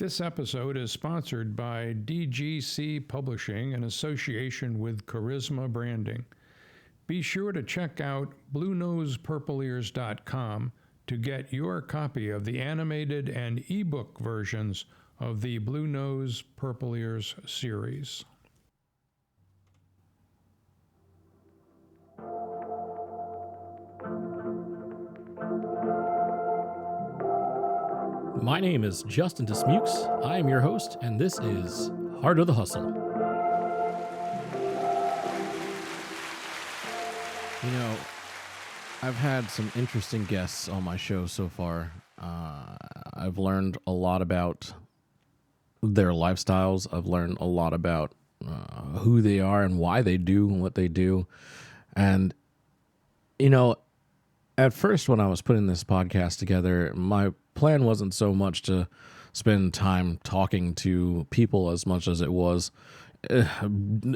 This episode is sponsored by DGC Publishing in association with Charisma Branding. Be sure to check out BlueNosePurpleEars.com to get your copy of the animated and ebook versions of the Blue Nose Purple Ears series. My name is Justin Dismukes. I am your host, and this is Heart of the Hustle. You know, I've had some interesting guests on my show so far. I've learned a lot about their lifestyles. I've learned a lot about who they are and why they do what they do. And, you know, at first when I was putting this podcast together, my plan wasn't so much to spend time talking to people as much as it was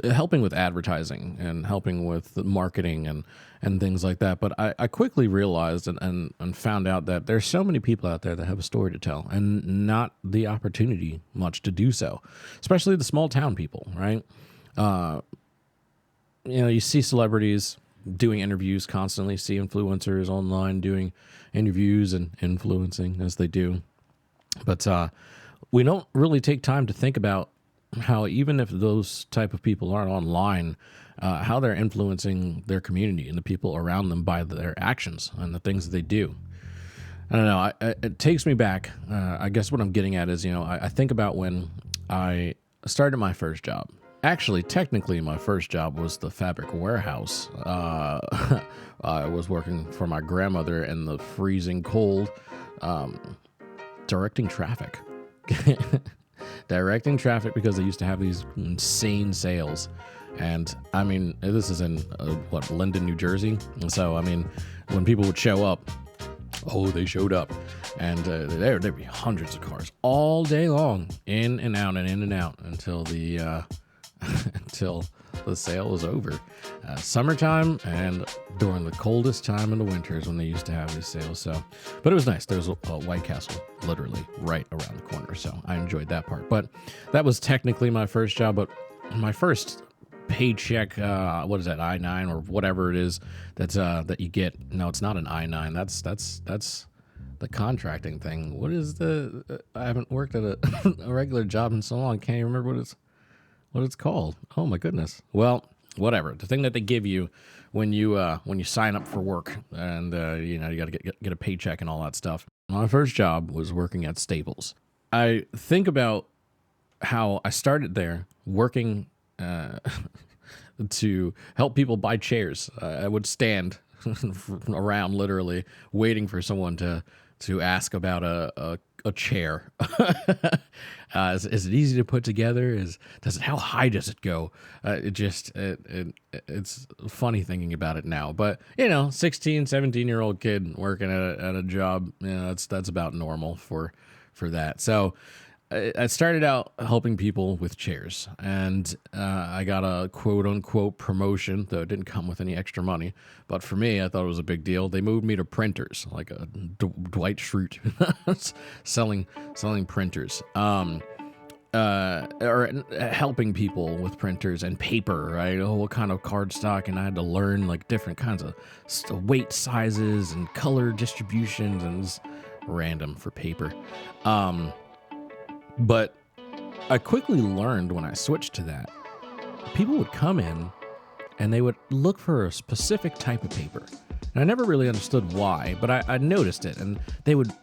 helping with advertising and helping with marketing and things like that. But I quickly realized and found out that there's so many people out there that have a story to tell and not the opportunity much to do so, especially the small town people, right? You see celebrities doing interviews constantly, see influencers online doing interviews and influencing as they do. But we don't really take time to think about how, even if those type of people aren't online, how they're influencing their community and the people around them by their actions and the things that they do. I don't know. It takes me back. I guess what I'm getting at is, I think about when I started my first job. Actually, technically, my first job was the fabric warehouse. I was working for my grandmother in the freezing cold, directing traffic. Directing traffic because they used to have these insane sales. And, I mean, this is in, Linden, New Jersey? So, I mean, when people would show up, they showed up. And there'd be hundreds of cars all day long, in and out and in and out until the sale was over. Summertime and during the coldest time in the winters when they used to have these sales. So, but it was nice. There was a White Castle literally right around the corner. So I enjoyed that part. But that was technically my first job. But my first paycheck, what is that, I-9 or whatever it is that you get. No, it's not an I-9. That's the contracting thing. What is I haven't worked at a regular job in so long. Can't even remember what it's called. Oh my goodness. Well, whatever. The thing that they give you when you sign up for work and you got to get a paycheck and all that stuff. My first job was working at Staples. I think about how I started there working to help people buy chairs. I would stand around literally waiting for someone to ask about a chair. Is it easy to put together? How high does it go? It's funny thinking about it now, but 16, 17-year-old kid working at a job, that's about normal for that. So I started out helping people with chairs, and I got a quote-unquote promotion, though it didn't come with any extra money. But for me, I thought it was a big deal. They moved me to printers, like a Dwight Schrute, selling printers, or helping people with printers and paper, right? What kind of cardstock, and I had to learn like different kinds of weight sizes and color distributions, and it's random for paper. But I quickly learned when I switched to that, people would come in and they would look for a specific type of paper. And I never really understood why, but I noticed it. And they would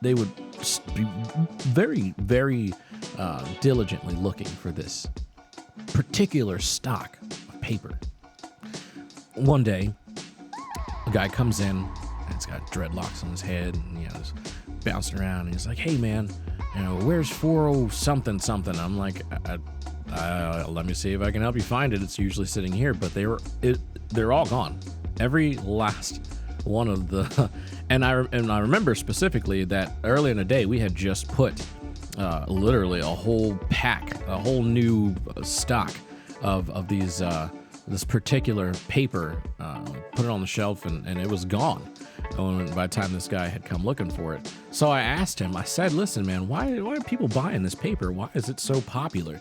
be very, very diligently looking for this particular stock of paper. One day, a guy comes in and he's got dreadlocks on his head and, he's bouncing around. And he's like, "Hey, man, where's 40 something something?" I'm like, let me see if I can help you find it. It's usually sitting here, but they're all gone. Every last one of the, and I remember specifically that early in the day we had just put literally a whole new stock of these this particular paper, put it on the shelf, and it was gone. by the time this guy had come looking for it. So I asked him, I said, listen, man, why are people buying this paper? Why is it so popular?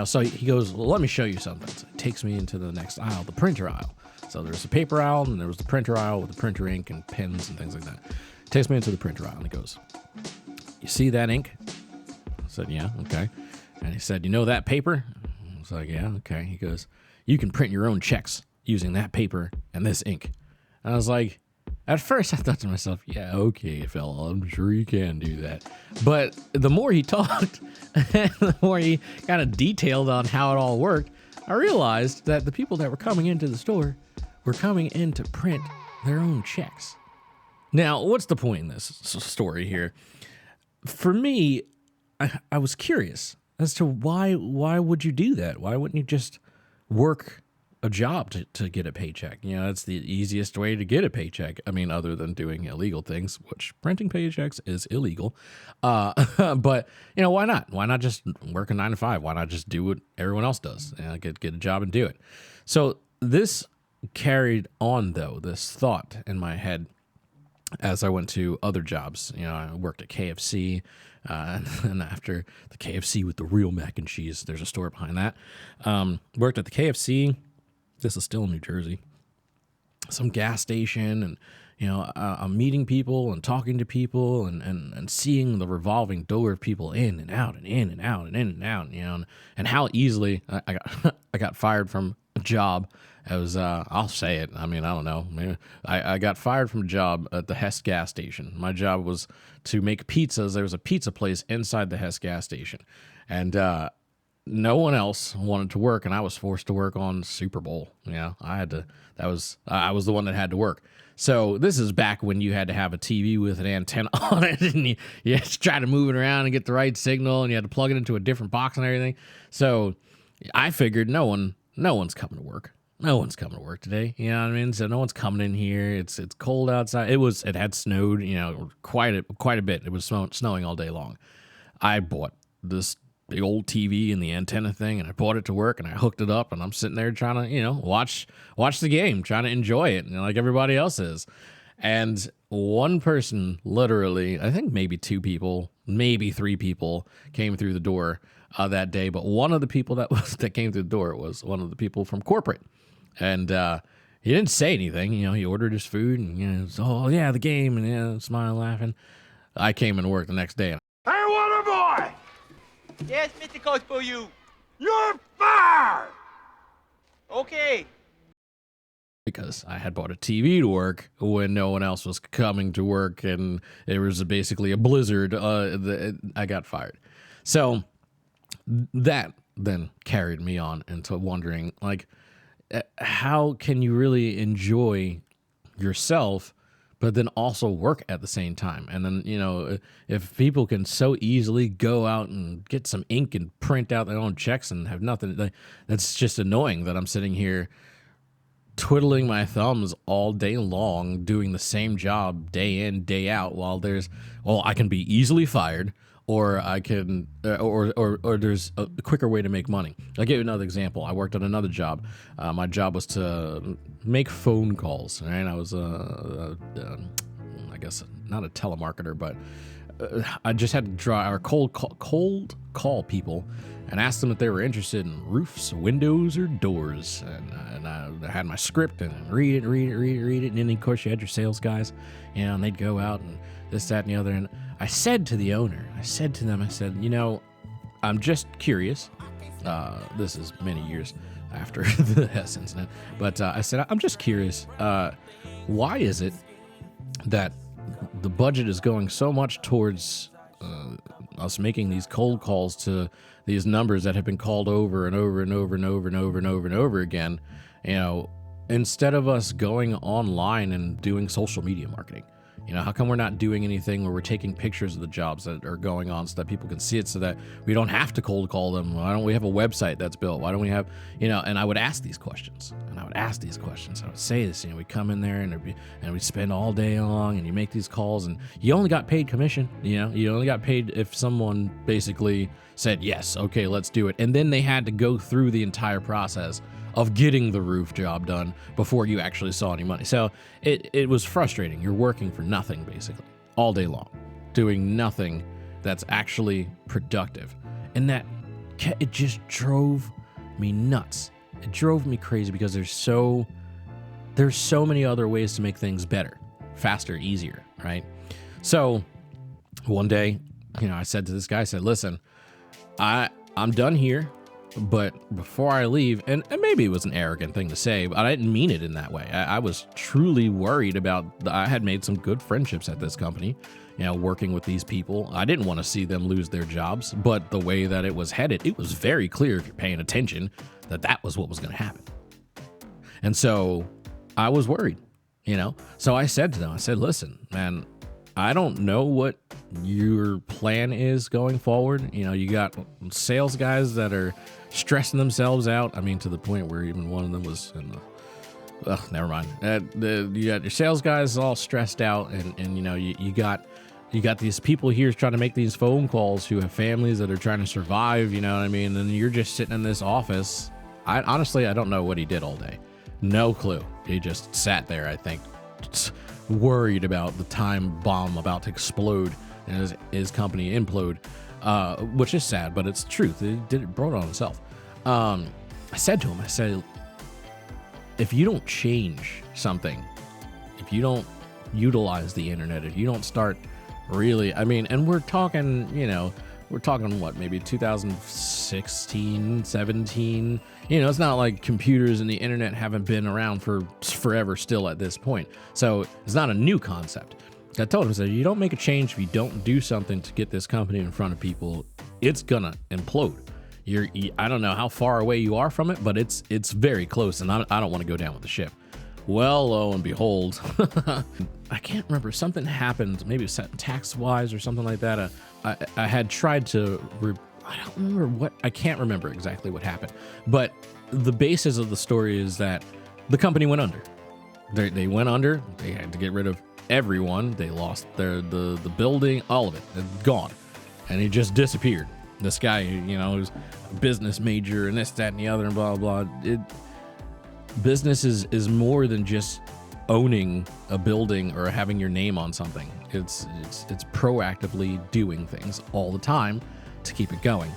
So he goes, well, let me show you something. So he takes me into the next aisle, the printer aisle. So there's the paper aisle, and there was the printer aisle with the printer ink and pens and things like that. He takes me into the printer aisle, and he goes, you see that ink? I said, yeah, okay. And he said, you know that paper? I was like, yeah, okay. He goes, you can print your own checks using that paper and this ink. And I was like, at first I thought to myself, yeah, okay, fella, I'm sure you can do that. But the more he talked, the more he kind of detailed on how it all worked, I realized that the people that were coming into the store were coming in to print their own checks. Now, what's the point in this story here? For me, I was curious as to why would you do that? Why wouldn't you just work a job to get a paycheck? It's the easiest way to get a paycheck. I mean, other than doing illegal things, which printing paychecks is illegal. But, why not? Why not just work a 9 to 5? Why not just do what everyone else does? Get a job and do it. So this carried on, though, this thought in my head as I went to other jobs. I worked at KFC, and after the KFC with the real mac and cheese, there's a store behind that. Worked at the KFC. This is still in New Jersey. Some gas station, and I'm meeting people and talking to people and seeing the revolving door of people in and out and in and out and in and out. And how easily I got fired from a job. It was, I'll say it. I mean, I don't know. Maybe I got fired from a job at the Hess gas station. My job was to make pizzas. There was a pizza place inside the Hess gas station. And no one else wanted to work, and I was forced to work on Super Bowl. I was the one that had to work. So this is back when you had to have a TV with an antenna on it, and you had to try to move it around and get the right signal, and you had to plug it into a different box and everything. So I figured no one's coming to work. No one's coming to work today. You know what I mean? So no one's coming in here. It's cold outside. It had snowed, quite a bit. It was snowing all day long. I bought this big old TV and the antenna thing, and I brought it to work, and I hooked it up, and I'm sitting there trying to, watch the game, trying to enjoy it, like everybody else is. And one person, literally, I think maybe 2 people, maybe 3 people came through the door that day. But one of the people that came through the door was one of the people from corporate. And he didn't say anything. He ordered his food, and, oh, yeah, the game, and, smiling, laughing. I came and worked the next day. Hey, water boy! Yes, Mr. Coach for you. You're fired! Okay. Because I had bought a TV to work when no one else was coming to work, and it was basically a blizzard. I got fired. So that then carried me on into wondering, how can you really enjoy yourself, but then also work at the same time? And then, if people can so easily go out and get some ink and print out their own checks and have nothing, that's just annoying that I'm sitting here twiddling my thumbs all day long, doing the same job day in, day out, while I can be easily fired, or I can, or there's a quicker way to make money. I'll give you another example. I worked at another job. My job was to make phone calls. Right? I was I guess not a telemarketer, but I just had to draw or cold call people and ask them if they were interested in roofs, windows, or doors. And I had my script and read it. And then, of course, you had your sales guys, and they'd go out and this, that, and the other. And I said to the owner, I said, I'm just curious. This is many years after the Hess incident. But I said, I'm just curious, why is it that the budget is going so much towards us making these cold calls to these numbers that have been called over and over and over and over and over and over and over again, instead of us going online and doing social media marketing? How come we're not doing anything where we're taking pictures of the jobs that are going on so that people can see it, so that we don't have to cold call them? Why don't we have a website that's built? Why don't we have, and I would ask these questions, I would say this, we come in there and we spend all day long, and you make these calls, and you only got paid commission. You only got paid if someone basically said, yes, okay, let's do it. And then they had to go through the entire process of getting the roof job done before you actually saw any money. So it was frustrating. You're working for nothing, basically, all day long, doing nothing that's actually productive. And it just drove me nuts. It drove me crazy because there's so many other ways to make things better, faster, easier, right? So one day, I said to this guy, I said, listen, I'm done here, but before I leave, and maybe it was an arrogant thing to say, but I didn't mean it in that way. I was truly worried I had made some good friendships at this company, working with these people. I didn't want to see them lose their jobs, but the way that it was headed, it was very clear, if you're paying attention, that was what was going to happen. And so I was worried, So I said to them, I said, listen, man, I don't know what your plan is going forward. You got sales guys that are stressing themselves out. I mean, to the point where even one of them was in the, never mind. You got your sales guys all stressed out, and you got these people here trying to make these phone calls who have families that are trying to survive, you know what I mean? And you're just sitting in this office. Honestly, I don't know what he did all day. No clue. He just sat there, I think, worried about the time bomb about to explode and his company implode, which is sad, but it's truth. It brought it on himself. I said to him, if you don't change something, if you don't utilize the internet, if you don't start really, and we're talking what, maybe 2016, 17, it's not like computers and the internet haven't been around for forever still at this point. So it's not a new concept. I told him, I said, you don't make a change if you don't do something to get this company in front of people, it's gonna implode. I don't know how far away you are from it, but it's very close, and I don't want to go down with the ship. Well, lo and behold, I can't remember, something happened, maybe tax-wise or something like that. I had tried to, I can't remember exactly what happened, but the basis of the story is that the company went under. They went under, they had to get rid of everyone, they lost the building, all of it, gone, and he just disappeared. This guy, who's a business major and this, that, and the other, and blah, blah, blah. Business is more than just owning a building or having your name on something. It's proactively doing things all the time to keep it going.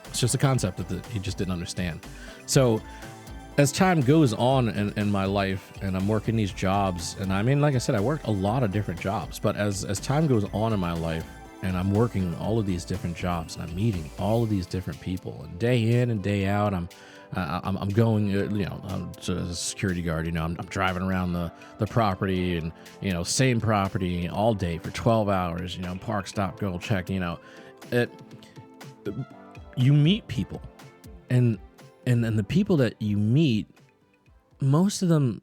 It's just a concept that he just didn't understand. So as time goes on in my life, and I'm working these jobs, and like I said, I worked a lot of different jobs, but as time goes on in my life, and I'm working all of these different jobs, and I'm meeting all of these different people, and day in and day out, I'm going, I'm a security guard, I'm driving around the property, and, same property all day for 12 hours, park, stop, go, check, you meet people, and the people that you meet, most of them,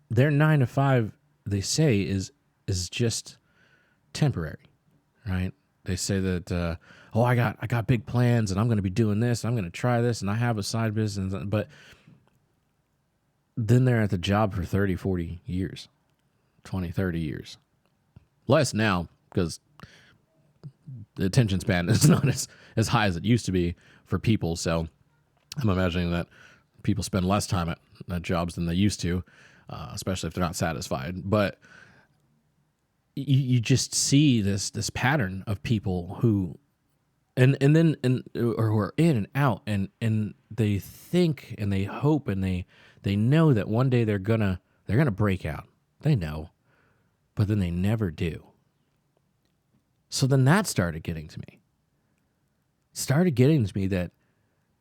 their 9 to 5, they say is just temporary, right? They say that, I got big plans, and I'm going to be doing this, and I'm going to try this, and I have a side business, but then they're at the job for 30, 40 years, 20, 30 years. Less now, because the attention span is not as high as it used to be for people, so I'm imagining that people spend less time at jobs than they used to, especially if they're not satisfied. But you just see this pattern of people who, or who are in and out, and they think and they hope and they know that one day they're gonna break out. They know, but then they never do. So then that started getting to me. That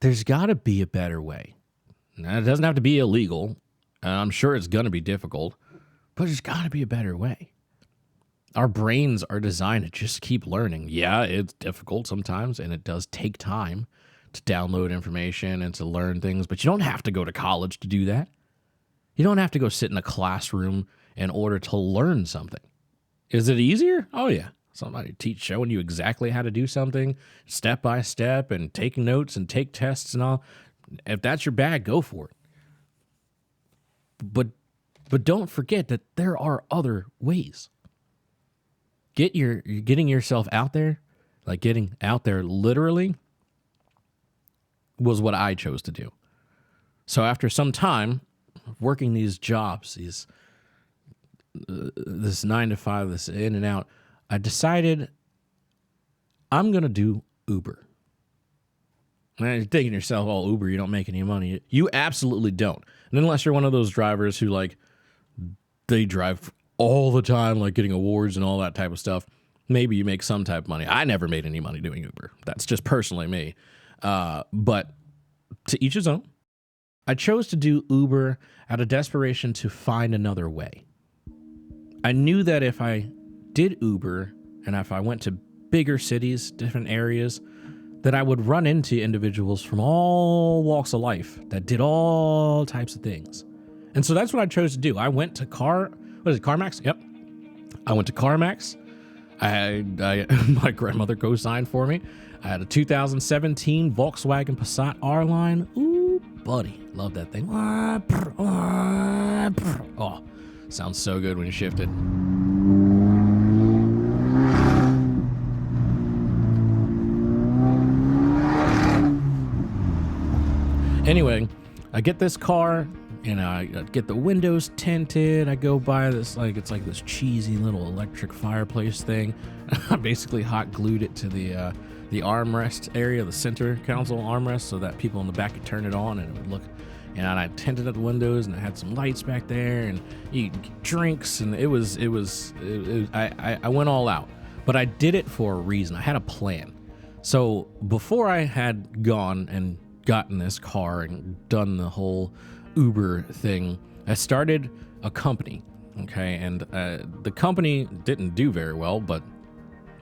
there's got to be a better way. Now, it doesn't have to be illegal, and I'm sure it's going to be difficult, but there's got to be a better way. Our brains are designed to just keep learning. Yeah, it's difficult sometimes, and it does take time to download information and to learn things, but you don't have to go to college to do that. You don't have to go sit in a classroom in order to learn something. Is it easier? Oh, yeah. Somebody showing you exactly how to do something step by step and taking notes and take tests and all. If that's your bag, go for it. But don't forget that there are other ways. Getting yourself out there, like getting out there literally, was what I chose to do. So after some time of working these jobs, this 9 to 5, this in and out, I decided I'm going to do Uber. And you're thinking to yourself, oh, Uber, you don't make any money. You absolutely don't. And unless you're one of those drivers who, like, they drive all the time, like getting awards and all that type of stuff, maybe you make some type of money. I never made any money doing Uber. That's just personally me. But to each his own. I chose to do Uber out of desperation to find another way. I knew that if I did Uber and if I went to bigger cities, different areas, that I would run into individuals from all walks of life that did all types of things. And so that's what I chose to do. I went to CarMax? Yep. I went to CarMax. My grandmother co-signed for me. I had a 2017 Volkswagen Passat R-Line. Ooh, buddy. Love that thing. Oh, sounds so good when you shift it. Anyway, I get this car, I get the windows tinted. I go by this, it's like this cheesy little electric fireplace thing. I basically hot glued it to the armrest area, the center console armrest, so that people in the back could turn it on and it would look. And I tinted up the windows, and I had some lights back there, and you get drinks, and I went all out. But I did it for a reason. I had a plan. So before I had gone and gotten this car and done the whole Uber thing, I started a company. Okay, and the company didn't do very well, but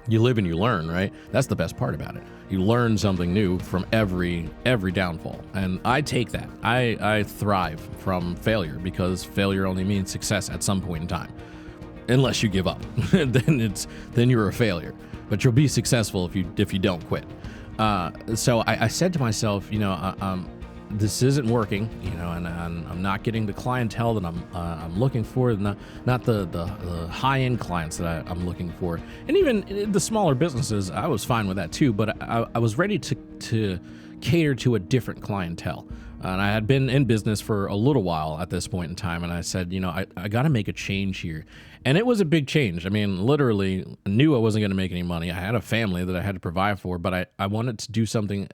you live and you learn, right? That's the best part about it. You learn something new from every downfall, and I take that. I thrive from failure, because failure only means success at some point in time, unless you give up. then you're a failure. But you'll be successful if you don't quit. So I said to myself, this isn't working, and I'm not getting the clientele that I'm looking for, not the high-end clients that I'm looking for. And even the smaller businesses, I was fine with that too, but I was ready to cater to a different clientele. And I had been in business for a little while at this point in time, and I said, I got to make a change here. And it was a big change. I mean, literally, I knew I wasn't going to make any money. I had a family that I had to provide for, but I wanted to do something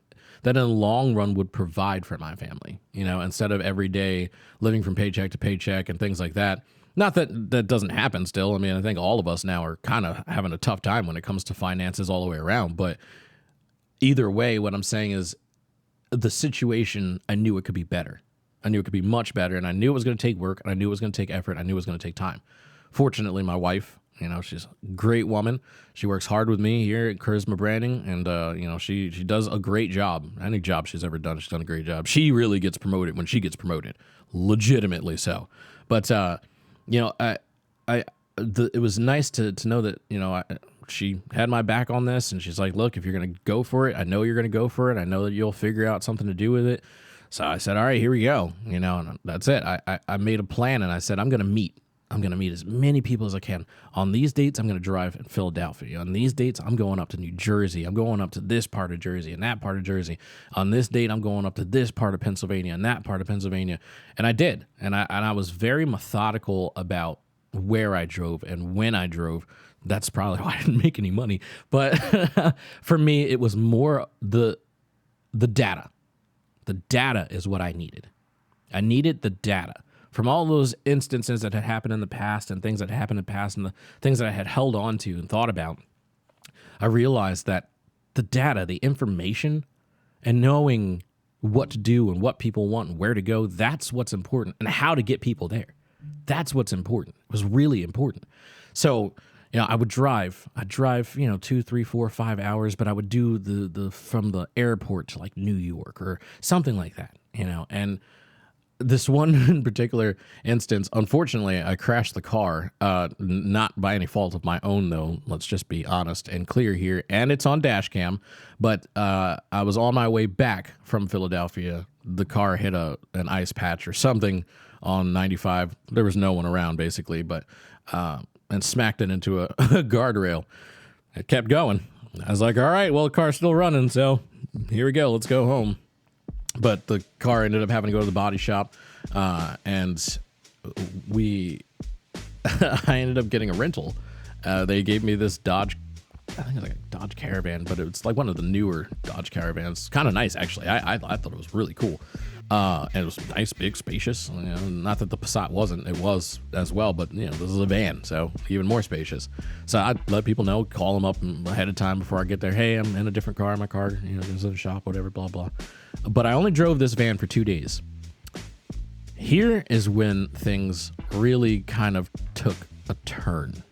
that in the long run would provide for my family, instead of every day living from paycheck to paycheck and things like that. Not that that doesn't happen still. I mean, I think all of us now are kind of having a tough time when it comes to finances all the way around. But either way, what I'm saying is the situation, I knew it could be better. I knew it could be much better, and I knew it was going to take work, and I knew it was going to take effort, I knew it was going to take time. Fortunately, my wife, she's a great woman. She works hard with me here at Charisma Branding, and she does a great job. Any job she's ever done, she's done a great job. She really gets promoted when she gets promoted, legitimately so. But it was nice to know that she had my back on this, and she's like, look, if you're going to go for it, I know you're going to go for it. I know that you'll figure out something to do with it. So I said, all right, here we go. And that's it. I made a plan, and I said, I'm going to meet as many people as I can. On these dates, I'm going to drive in Philadelphia. On these dates, I'm going up to New Jersey. I'm going up to this part of Jersey and that part of Jersey. On this date, I'm going up to this part of Pennsylvania and that part of Pennsylvania. And I did. And I was very methodical about where I drove and when I drove. That's probably why I didn't make any money. But for me, it was more the data. The data is what I needed. I needed the data. From all those instances that had happened in the past and things that happened in the past and the things that I had held on to and thought about, I realized that the data, the information, and knowing what to do and what people want and where to go, that's what's important, and how to get people there. That's what's important. It was really important. So, I would drive. I'd drive, 2, 3, 4, 5 hours, but I would do the from the airport to like New York or something like that, and this one in particular instance, unfortunately, I crashed the car, not by any fault of my own, though. Let's just be honest and clear here. And it's on dash cam, but I was on my way back from Philadelphia. The car hit an ice patch or something on 95. There was no one around, basically, but and smacked it into a guardrail. It kept going. I was like, all right, well, the car's still running, so here we go. Let's go home. but the car ended up having to go to the body shop, and I ended up getting a rental. They gave me this Dodge, I think it was like a Dodge Caravan, but it's like one of the newer Dodge Caravans. Kind of nice, actually. I thought it was really cool. And it was nice, big, spacious. You know, not that the Passat wasn't. It was as well, but, you know, this is a van, so even more spacious. So I let people know, call them up ahead of time before I get there. Hey, I'm in a different car. My car, you know, is in the shop, whatever, blah, blah. But I only drove this van for 2 days. Here is when things really kind of took a turn.